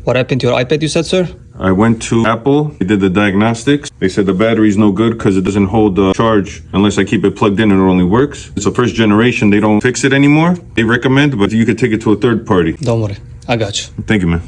What happened to your iPad, you said, sir? I went to Apple, they did the diagnostics. They said the battery's no good because it doesn't hold the charge unless I keep it plugged in and it only works. It's a first generation, they don't fix it anymore. They recommend, but you could take it to a third party. Don't worry, I got you. Thank you, man.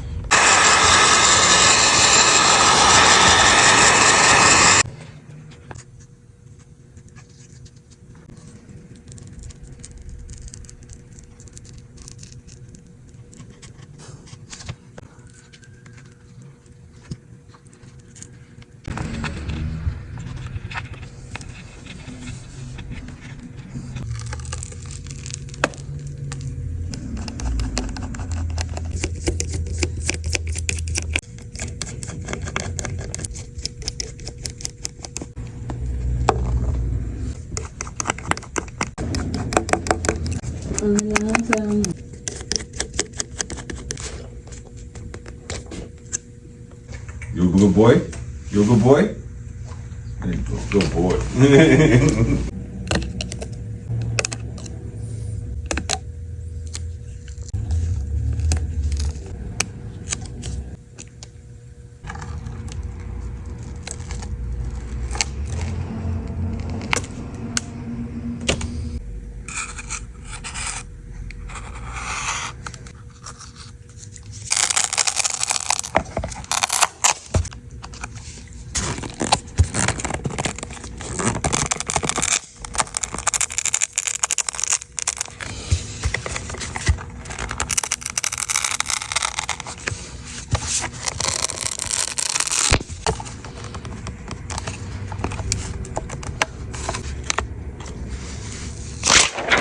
You a good boy? You a good boy? There you go, good boy.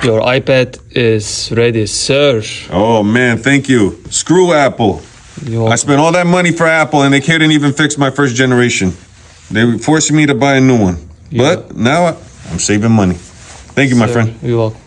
Your iPad is ready, sir. Oh man, thank you. Screw Apple. I spent all that money for Apple and they couldn't even fix my first generation. They were forcing me to buy a new one. But now I'm saving money. Thank you, my friend. You're welcome.